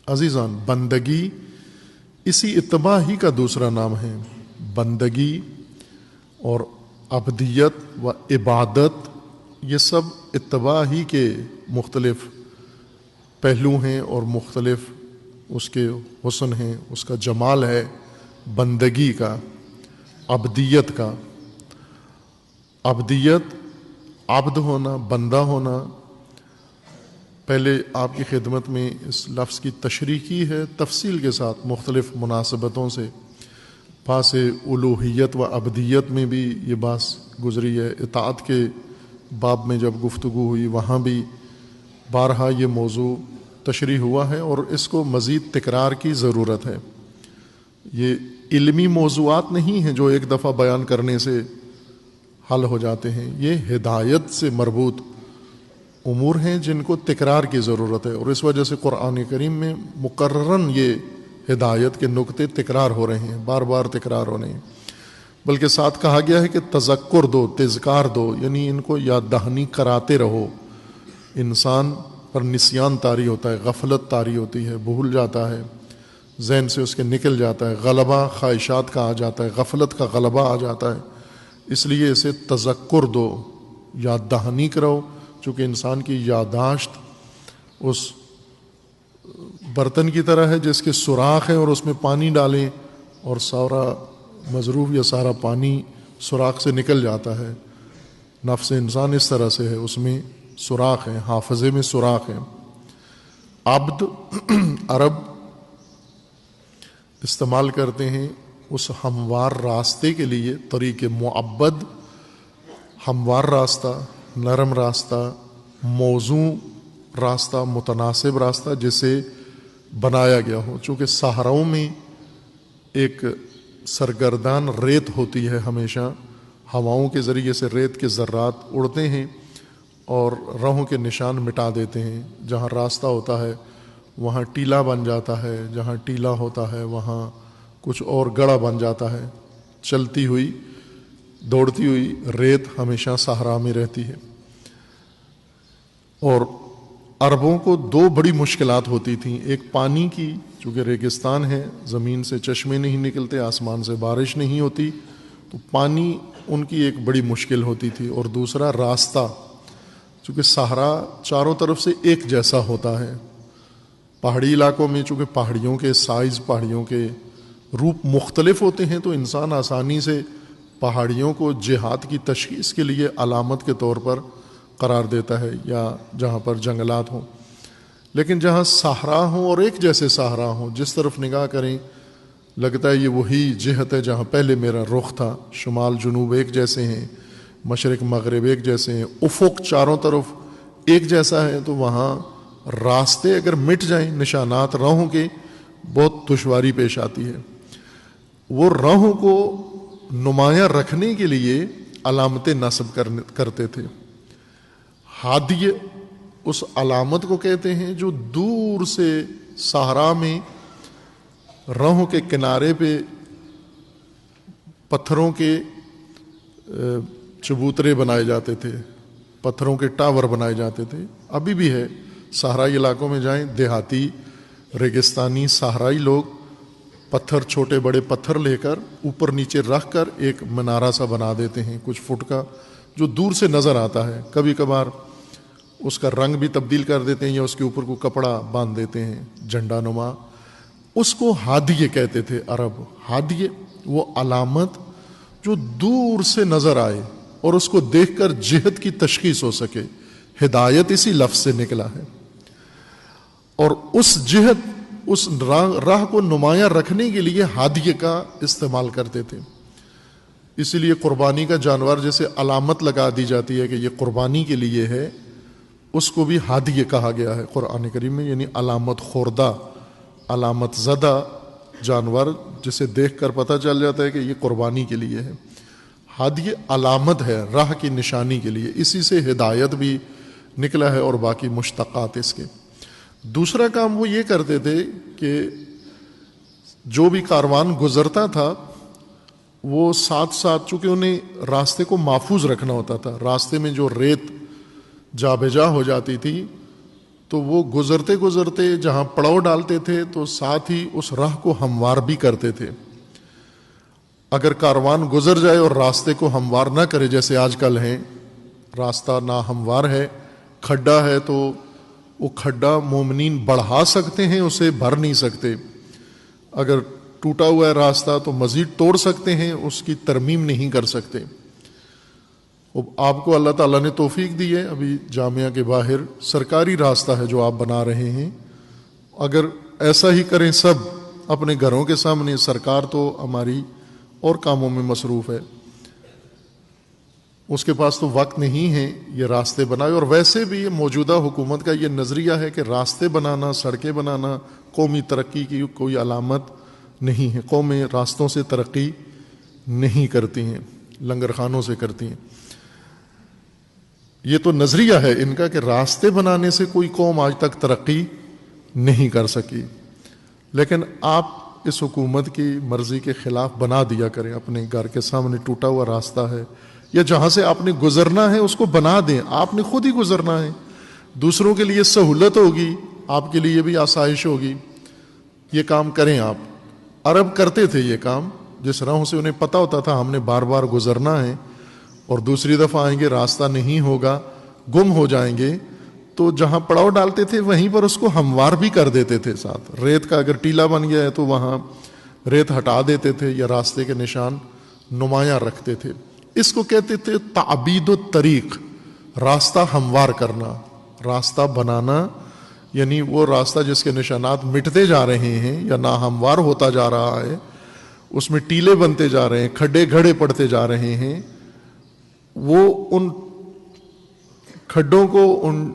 عزیزان بندگی اسی اتباع ہی کا دوسرا نام ہے. بندگی اور عبدیت و عبادت یہ سب اتباع ہی کے مختلف پہلو ہیں اور مختلف اس کے حسن ہیں، اس کا جمال ہے بندگی کا، عبدیت کا. عبدیت عبد ہونا، بندہ ہونا. پہلے آپ کی خدمت میں اس لفظ کی تشریح کی ہے تفصیل کے ساتھ مختلف مناسبتوں سے. پاس الوہیت و عبدیت میں بھی یہ بات گزری ہے، اطاعت کے باب میں جب گفتگو ہوئی وہاں بھی بارہا یہ موضوع تشریح ہوا ہے، اور اس کو مزید تکرار کی ضرورت ہے. یہ علمی موضوعات نہیں ہیں جو ایک دفعہ بیان کرنے سے حل ہو جاتے ہیں، یہ ہدایت سے مربوط امور ہیں جن کو تکرار کی ضرورت ہے، اور اس وجہ سے قرآن کریم میں مقرراً یہ ہدایت کے نقطے تکرار ہو رہے ہیں، بار بار تکرار ہو رہے ہیں. بلکہ ساتھ کہا گیا ہے کہ تذکر دو، تذکار دو، یعنی ان کو یاد دہانی کراتے رہو. انسان پر نسیان طاری ہوتا ہے، غفلت طاری ہوتی ہے، بھول جاتا ہے، ذہن سے اس کے نکل جاتا ہے، غلبہ خواہشات کا آ جاتا ہے، غفلت کا غلبہ آ جاتا ہے. اس لیے اسے تذکر دو، یاد دہانی کرو. چونکہ انسان کی یادداشت اس برتن کی طرح ہے جس کے سوراخ ہیں اور اس میں پانی ڈالیں اور سارا مظروف یا سارا پانی سوراخ سے نکل جاتا ہے. نفس انسان اس طرح سے ہے، اس میں سوراخ ہیں، حافظے میں سوراخ ہیں. عبد عرب استعمال کرتے ہیں اس ہموار راستے کے لیے، طریق معبد، ہموار راستہ، نرم راستہ، موزوں راستہ، متناسب راستہ جسے بنایا گیا ہو. چونکہ صحراؤں میں ایک سرگردان ریت ہوتی ہے، ہمیشہ ہواؤں کے ذریعے سے ریت کے ذرات اڑتے ہیں اور راہوں کے نشان مٹا دیتے ہیں. جہاں راستہ ہوتا ہے وہاں ٹیلا بن جاتا ہے، جہاں ٹیلا ہوتا ہے وہاں کچھ اور گڑھا بن جاتا ہے. چلتی ہوئی دوڑتی ہوئی ریت ہمیشہ صحرا میں رہتی ہے. اور عربوں کو دو بڑی مشکلات ہوتی تھیں، ایک پانی کی، چونکہ ریگستان ہے، زمین سے چشمے نہیں نکلتے، آسمان سے بارش نہیں ہوتی، تو پانی ان کی ایک بڑی مشکل ہوتی تھی. اور دوسرا راستہ، چونکہ صحرا چاروں طرف سے ایک جیسا ہوتا ہے. پہاڑی علاقوں میں چونکہ پہاڑیوں کے سائز، پہاڑیوں کے روپ مختلف ہوتے ہیں، تو انسان آسانی سے پہاڑیوں کو جہات کی تشخیص کے لیے علامت کے طور پر قرار دیتا ہے، یا جہاں پر جنگلات ہوں. لیکن جہاں صحرا ہوں اور ایک جیسے صحرا ہوں، جس طرف نگاہ کریں لگتا ہے یہ وہی جہت ہے جہاں پہلے میرا رخ تھا. شمال جنوب ایک جیسے ہیں، مشرق مغرب ایک جیسے ہیں، افق چاروں طرف ایک جیسا ہے، تو وہاں راستے اگر مٹ جائیں، نشانات راہوں کے، بہت دشواری پیش آتی ہے. وہ راہوں کو نمایاں رکھنے کے لیے علامتیں نصب کرتے تھے. ہادی اس علامت کو کہتے ہیں جو دور سے صحرا میں راہوں کے کنارے پہ پتھروں کے چبوترے بنائے جاتے تھے، پتھروں کے ٹاور بنائے جاتے تھے. ابھی بھی ہے، صحرائی علاقوں میں جائیں، دیہاتی ریگستانی صحرائی لوگ پتھر، چھوٹے بڑے پتھر لے کر اوپر نیچے رکھ کر ایک منارہ سا بنا دیتے ہیں کچھ فٹ کا، جو دور سے نظر آتا ہے. کبھی کبھار اس کا رنگ بھی تبدیل کر دیتے ہیں یا اس کے اوپر کو کپڑا باندھ دیتے ہیں جھنڈا نما. اس کو ہادیے کہتے تھے عرب. ہادیے وہ علامت جو دور سے نظر آئے اور اس کو دیکھ کر جہت کی تشخیص ہو سکے. ہدایت اسی لفظ سے نکلا ہے. اور اس جہت، اس راہ کو نمایاں رکھنے کے لیے ہادیے کا استعمال کرتے تھے. اسی لیے قربانی کا جانور جیسے علامت لگا دی جاتی ہے کہ یہ قربانی کے لیے ہے، اس کو بھی ہادیے کہا گیا ہے قرآن کریم میں، یعنی علامت خوردہ، علامت زدہ جانور جسے دیکھ کر پتہ چل جاتا ہے کہ یہ قربانی کے لیے ہے. ہادیے علامت ہے راہ کی نشانی کے لیے. اسی سے ہدایت بھی نکلا ہے اور باقی مشتقات اس کے. دوسرا کام وہ یہ کرتے تھے کہ جو بھی کاروان گزرتا تھا وہ ساتھ ساتھ، چونکہ انہیں راستے کو محفوظ رکھنا ہوتا تھا، راستے میں جو ریت جا بجا ہو جاتی تھی تو وہ گزرتے گزرتے جہاں پڑاؤ ڈالتے تھے تو ساتھ ہی اس راہ کو ہموار بھی کرتے تھے. اگر کاروان گزر جائے اور راستے کو ہموار نہ کرے، جیسے آج کل ہیں، راستہ ناہموار ہے، کھڈا ہے، تو وہ کھڈا مومنین بڑھا سکتے ہیں، اسے بھر نہیں سکتے. اگر ٹوٹا ہوا ہے راستہ تو مزید توڑ سکتے ہیں، اس کی ترمیم نہیں کر سکتے. آپ کو اللہ تعالیٰ نے توفیق دی ہے، ابھی جامعہ کے باہر سرکاری راستہ ہے جو آپ بنا رہے ہیں. اگر ایسا ہی کریں سب اپنے گھروں کے سامنے، سرکار تو ہماری اور کاموں میں مصروف ہے، اس کے پاس تو وقت نہیں ہے یہ راستے بنائے. اور ویسے بھی موجودہ حکومت کا یہ نظریہ ہے کہ راستے بنانا، سڑکیں بنانا قومی ترقی کی کوئی علامت نہیں ہے. قومیں راستوں سے ترقی نہیں کرتی ہیں، لنگر خانوں سے کرتی ہیں. یہ تو نظریہ ہے ان کا کہ راستے بنانے سے کوئی قوم آج تک ترقی نہیں کر سکی. لیکن آپ اس حکومت کی مرضی کے خلاف بنا دیا کریں. اپنے گھر کے سامنے ٹوٹا ہوا راستہ ہے یا جہاں سے آپ نے گزرنا ہے اس کو بنا دیں. آپ نے خود ہی گزرنا ہے، دوسروں کے لیے سہولت ہوگی، آپ کے لیے بھی آسائش ہوگی. یہ کام کریں آپ. عرب کرتے تھے یہ کام، جس راہوں سے انہیں پتہ ہوتا تھا ہم نے بار بار گزرنا ہے اور دوسری دفعہ آئیں گے راستہ نہیں ہوگا، گم ہو جائیں گے، تو جہاں پڑاؤ ڈالتے تھے وہیں پر اس کو ہموار بھی کر دیتے تھے. ساتھ ریت کا اگر ٹیلا بن گیا ہے تو وہاں ریت ہٹا دیتے تھے یا راستے کے نشان نمایاں رکھتے تھے. اس کو کہتے تھے تعبید الطریق، راستہ ہموار کرنا، راستہ بنانا. یعنی وہ راستہ جس کے نشانات مٹتے جا رہے ہیں یا ناہموار ہوتا جا رہا ہے، اس میں ٹیلے بنتے جا رہے ہیں، کھڈے گھڑے پڑتے جا رہے ہیں، وہ ان کھڈوں کو، ان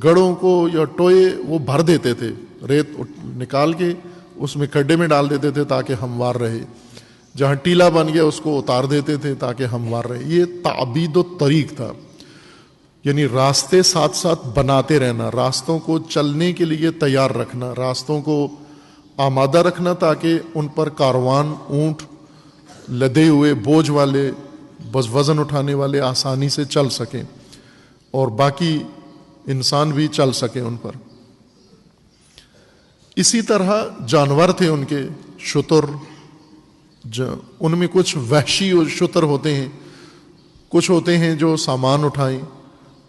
گڑوں کو یا ٹوئے وہ بھر دیتے تھے، ریت نکال کے اس میں کھڈے میں ڈال دیتے تھے تاکہ ہموار رہے. جہاں ٹیلا بن گیا اس کو اتار دیتے تھے تاکہ ہموار رہے. یہ تعبید و طریق تھا، یعنی راستے ساتھ ساتھ بناتے رہنا، راستوں کو چلنے کے لیے تیار رکھنا، راستوں کو آمادہ رکھنا تاکہ ان پر کاروان، اونٹ، لدے ہوئے بوجھ والے، وزن اٹھانے والے آسانی سے چل سکیں اور باقی انسان بھی چل سکیں ان پر. اسی طرح جانور تھے ان کے، شتر، ان میں کچھ وحشی شتر ہوتے ہیں، کچھ ہوتے ہیں جو سامان اٹھائیں.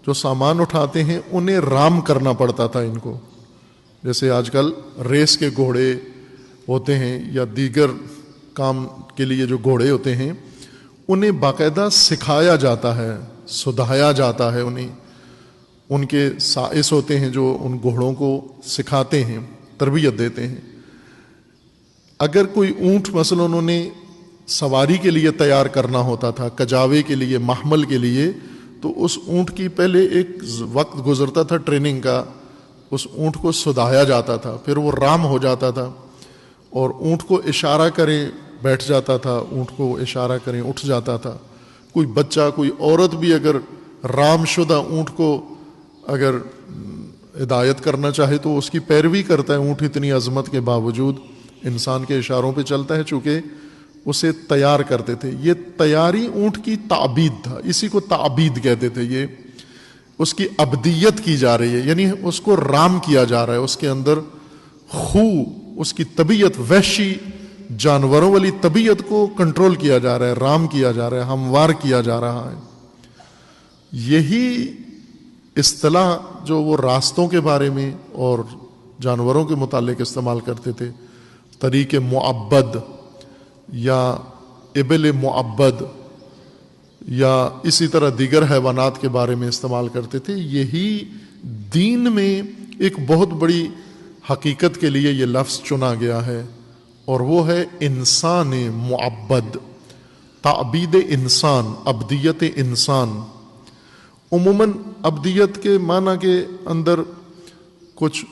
جو سامان اٹھاتے ہیں انہیں رام کرنا پڑتا تھا ان کو. جیسے آج کل ریس کے گھوڑے ہوتے ہیں یا دیگر کام کے لیے جو گھوڑے ہوتے ہیں، انہیں باقاعدہ سکھایا جاتا ہے، سدھایا جاتا ہے. انہیں ان کے سائس ہوتے ہیں جو ان گھوڑوں کو سکھاتے ہیں، تربیت دیتے ہیں. اگر کوئی اونٹ مثلا انہوں نے سواری کے لیے تیار کرنا ہوتا تھا، کجاوے کے لیے، محمل کے لیے، تو اس اونٹ کی پہلے ایک وقت گزرتا تھا ٹریننگ کا، اس اونٹ کو سدھایا جاتا تھا، پھر وہ رام ہو جاتا تھا اور اونٹ کو اشارہ کریں بیٹھ جاتا تھا، اونٹ کو اشارہ کریں اٹھ جاتا تھا. کوئی بچہ، کوئی عورت بھی اگر رام شدہ اونٹ کو اگر ہدایت کرنا چاہے تو اس کی پیروی کرتا ہے. اونٹ اتنی عظمت کے باوجود انسان کے اشاروں پہ چلتا ہے، چونکہ اسے تیار کرتے تھے. یہ تیاری اونٹ کی تعبید تھا، اسی کو تعبید کہتے تھے. یہ اس کی ابدیت کی جا رہی ہے، یعنی اس کو رام کیا جا رہا ہے. اس کے اندر اس کی طبیعت، وحشی جانوروں والی طبیعت کو کنٹرول کیا جا رہا ہے، رام کیا جا رہا ہے، ہموار کیا جا رہا ہے. یہی اصطلاح جو وہ راستوں کے بارے میں اور جانوروں کے متعلق استعمال کرتے تھے، طریق معبد یا ابل معبد یا اسی طرح دیگر حیوانات کے بارے میں استعمال کرتے تھے، یہی دین میں ایک بہت بڑی حقیقت کے لیے یہ لفظ چنا گیا ہے، اور وہ ہے انسان معبد، تعبید انسان، ابدیت انسان. عموماً ابدیت کے معنی کے اندر کچھ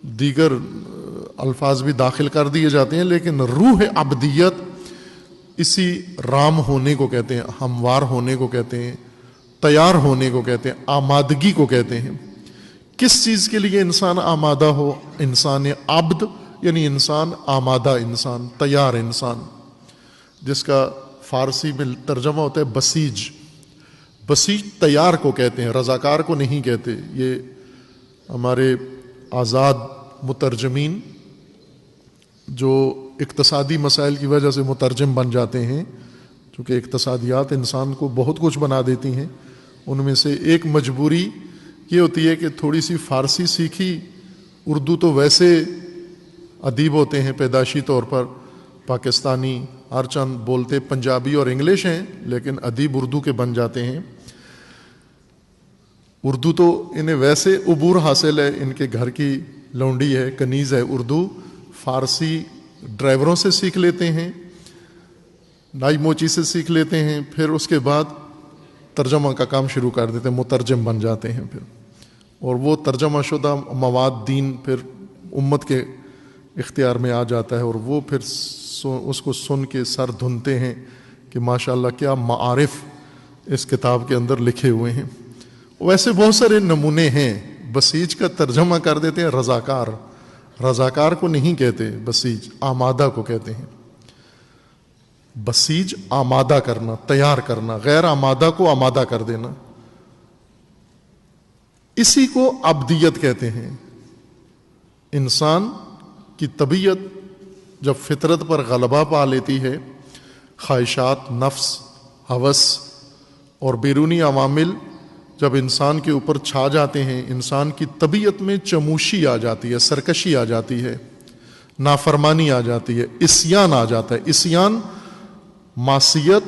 دیگر الفاظ بھی داخل کر دیے جاتے ہیں، لیکن روح ابدیت اسی رام ہونے کو کہتے ہیں، ہموار ہونے کو کہتے ہیں، تیار ہونے کو کہتے ہیں، آمادگی کو کہتے ہیں. کس چیز کے لیے انسان آمادہ ہو؟ انسان عبد، یعنی انسان آمادہ، انسان تیار، انسان جس کا فارسی میں ترجمہ ہوتا ہے بسیج. بسیج تیار کو کہتے ہیں، رضاکار کو نہیں کہتے. یہ ہمارے آزاد مترجمین جو اقتصادی مسائل کی وجہ سے مترجم بن جاتے ہیں، چونکہ اقتصادیات انسان کو بہت کچھ بنا دیتی ہیں، ان میں سے ایک مجبوری یہ ہوتی ہے کہ تھوڑی سی فارسی سیکھی، اردو تو ویسے ادیب ہوتے ہیں پیدائشی طور پر، پاکستانی ہر چند بولتے پنجابی اور انگلش ہیں، لیکن ادیب اردو کے بن جاتے ہیں۔ اردو تو انہیں ویسے عبور حاصل ہے، ان کے گھر کی لونڈی ہے، کنیز ہے اردو، فارسی ڈرائیوروں سے سیکھ لیتے ہیں، نائی موچی سے سیکھ لیتے ہیں، پھر اس کے بعد ترجمہ کا کام شروع کر دیتے ہیں، مترجم بن جاتے ہیں پھر، اور وہ ترجمہ شدہ مواد دین پھر امت کے اختیار میں آ جاتا ہے، اور وہ پھر اس کو سن کے سر دھنتے ہیں کہ ماشاءاللہ کیا معارف اس کتاب کے اندر لکھے ہوئے ہیں۔ ویسے بہت سارے نمونے ہیں۔ بسیج کا ترجمہ کر دیتے ہیں رضاکار، رضاکار کو نہیں کہتے بسیج، آمادہ کو کہتے ہیں۔ بسیج آمادہ کرنا، تیار کرنا، غیر آمادہ کو آمادہ کر دینا، اسی کو عبدیت کہتے ہیں۔ انسان کی طبیعت جب فطرت پر غلبہ پا لیتی ہے، خواہشات، نفس، ہوس اور بیرونی عوامل جب انسان کے اوپر چھا جاتے ہیں، انسان کی طبیعت میں چموشی آ جاتی ہے، سرکشی آ جاتی ہے، نافرمانی آ جاتی ہے، عصیان آ جاتا ہے۔ عصیان، معصیت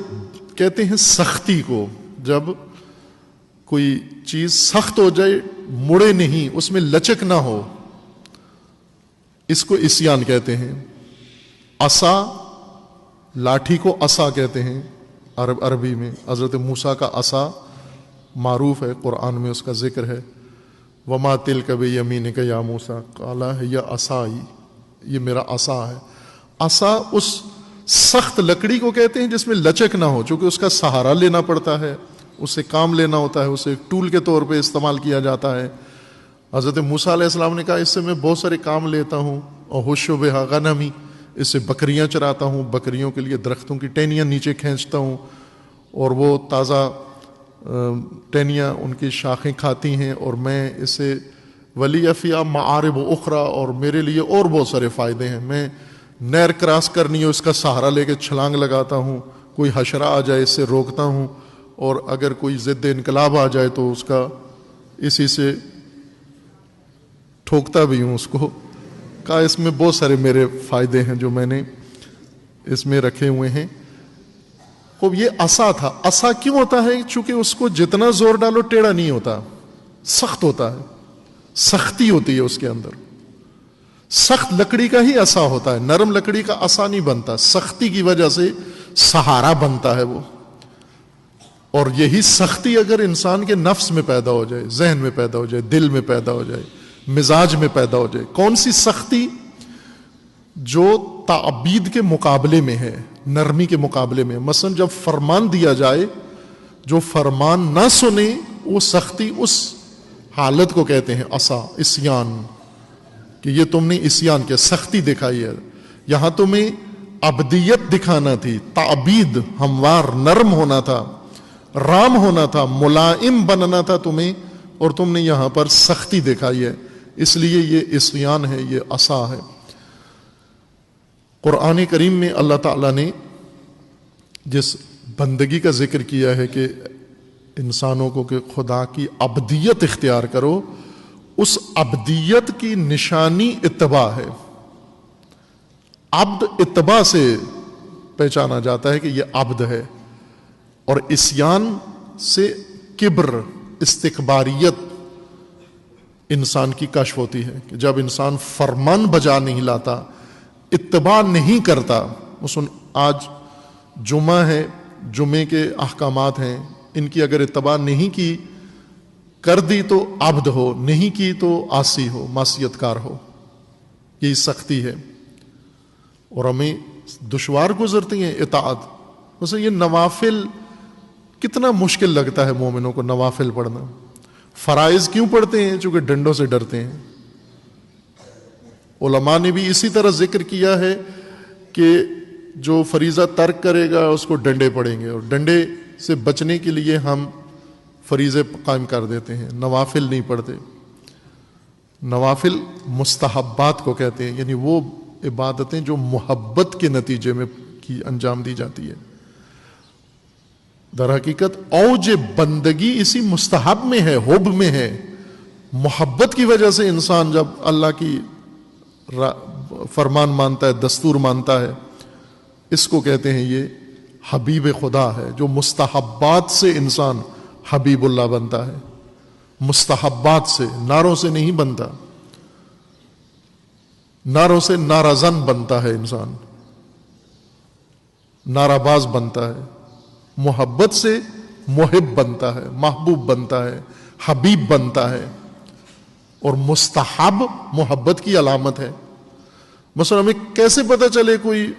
کہتے ہیں سختی کو، جب کوئی چیز سخت ہو جائے، مڑے نہیں، اس میں لچک نہ ہو، اس کو عصیان کہتے ہیں۔ عصا، لاٹھی کو عصا کہتے ہیں عربی میں۔ حضرت موسیٰ کا عصا معروف ہے، قرآن میں اس کا ذکر ہے، وما تلک بیمینک یا موسیٰ قال ہی عصائی، یہ میرا عصا ہے۔ عصا اس سخت لکڑی کو کہتے ہیں جس میں لچک نہ ہو، چونکہ اس کا سہارا لینا پڑتا ہے، اس سے کام لینا ہوتا ہے، اسے ایک ٹول کے طور پہ استعمال کیا جاتا ہے۔ حضرت موسیٰ علیہ السلام نے کہا اس سے میں بہت سارے کام لیتا ہوں، اور حشو بہا غنمی، اس سے بکریاں چراتا ہوں، بکریوں کے لیے درختوں کی ٹہنیاں نیچے کھینچتا ہوں، اور وہ تازہ ٹہنیاں ان کی شاخیں کھاتی ہیں، اور میں اسے ولی فیہا معارب اخرى، اور میرے لیے اور بہت سارے فائدے ہیں۔ میں نہر کراس کرنی ہو، اس کا سہارا لے کے چھلانگ لگاتا ہوں، کوئی حشرہ آ جائے اس سے روکتا ہوں، اور اگر کوئی ضد انقلاب آ جائے تو اس کا اسی سے ٹھوکتا بھی ہوں اس کو۔ کہا اس میں بہت سارے میرے فائدے ہیں جو میں نے اس میں رکھے ہوئے ہیں۔ خوب، یہ عصا تھا۔ عصا کیوں ہوتا ہے؟ چونکہ اس کو جتنا زور ڈالو ٹیڑھا نہیں ہوتا، سخت ہوتا ہے، سختی ہوتی ہے اس کے اندر۔ سخت لکڑی کا ہی عصا ہوتا ہے، نرم لکڑی کا عصا نہیں بنتا، سختی کی وجہ سے سہارا بنتا ہے وہ۔ اور یہی سختی اگر انسان کے نفس میں پیدا ہو جائے، ذہن میں پیدا ہو جائے، دل میں پیدا ہو جائے، مزاج میں پیدا ہو جائے، کون سی سختی؟ جو تعبید کے مقابلے میں ہے، نرمی کے مقابلے میں۔ مثلا جب فرمان دیا جائے، جو فرمان نہ سنے، وہ سختی، اس حالت کو کہتے ہیں عصا، عصیان، کہ یہ تم نے عصیان کیا، سختی دکھائی ہے۔ یہاں تمہیں عبدیت دکھانا تھی، تعبید، ہموار، نرم ہونا تھا، رام ہونا تھا، ملائم بننا تھا تمہیں، اور تم نے یہاں پر سختی دکھائی ہے، اس لیے یہ عصیان ہے، یہ عصا ہے۔ قرآن کریم میں اللہ تعالیٰ نے جس بندگی کا ذکر کیا ہے کہ انسانوں کو کہ خدا کی عبدیت اختیار کرو، اس عبدیت کی نشانی اتباع ہے۔ عبد اتباع سے پہچانا جاتا ہے کہ یہ عبد ہے، اور عصیان سے کبر، استکباریت انسان کی کشف ہوتی ہے، کہ جب انسان فرمان بجا نہیں لاتا، اتباع نہیں کرتا۔ آج جمعہ ہے، جمعے کے احکامات ہیں، ان کی اگر اتباع نہیں کی، کر دی تو عبد ہو، نہیں کی تو عاصی ہو، معصیت کار ہو۔ یہی سختی ہے، اور ہمیں دشوار گزرتی ہیں اطاعت۔ مثلا یہ نوافل کتنا مشکل لگتا ہے مومنوں کو، نوافل پڑھنا۔ فرائض کیوں پڑھتے ہیں؟ چونکہ ڈنڈوں سے ڈرتے ہیں۔ علماء نے بھی اسی طرح ذکر کیا ہے کہ جو فریضہ ترک کرے گا اس کو ڈنڈے پڑیں گے، اور ڈنڈے سے بچنے کے لیے ہم فریضے قائم کر دیتے ہیں، نوافل نہیں پڑھتے۔ نوافل مستحبات کو کہتے ہیں، یعنی وہ عبادتیں جو محبت کے نتیجے میں کی انجام دی جاتی ہے۔ در حقیقت اوج بندگی اسی مستحب میں ہے، حب میں ہے۔ محبت کی وجہ سے انسان جب اللہ کی فرمان مانتا ہے، دستور مانتا ہے، اس کو کہتے ہیں یہ حبیب خدا ہے۔ جو مستحبات سے انسان حبیب اللہ بنتا ہے، مستحبات سے، نعروں سے نہیں بنتا، نعروں سے نعرہ زن بنتا ہے انسان، نعرہ باز بنتا ہے، محبت سے محب بنتا ہے، محبوب بنتا ہے، حبیب بنتا ہے۔ اور مستحب محبت کی علامت ہے۔ مثلا ہمیں کیسے پتہ چلے کوئی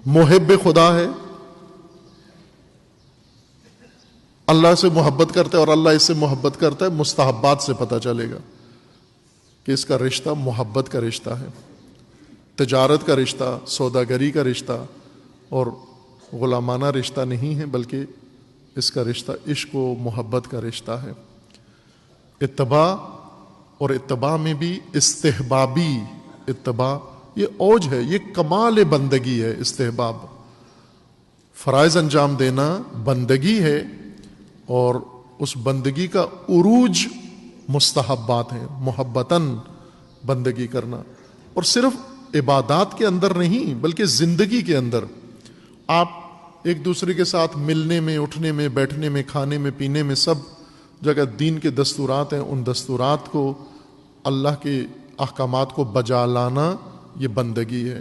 محب خدا ہے؟ اللہ سے محبت کرتا ہے اور اللہ اس سے محبت کرتا ہے، مستحبات سے پتہ چلے گا کہ اس کا رشتہ محبت کا رشتہ ہے، تجارت کا رشتہ، سوداگری کا رشتہ اور غلامانہ رشتہ نہیں ہے، بلکہ اس کا رشتہ عشق و محبت کا رشتہ ہے۔ اتباع، اور اتباع میں بھی استحبابی اتباع، یہ اوج ہے، یہ کمال بندگی ہے۔ استحباب، فرائض انجام دینا بندگی ہے، اور اس بندگی کا عروج مستحبات ہیں، محبتاً بندگی کرنا، اور صرف عبادات کے اندر نہیں بلکہ زندگی کے اندر۔ آپ ایک دوسرے کے ساتھ ملنے میں، اٹھنے میں، بیٹھنے میں، کھانے میں، پینے میں، سب جگہ دین کے دستورات ہیں، ان دستورات کو، اللہ کے احکامات کو بجا لانا، یہ بندگی ہے۔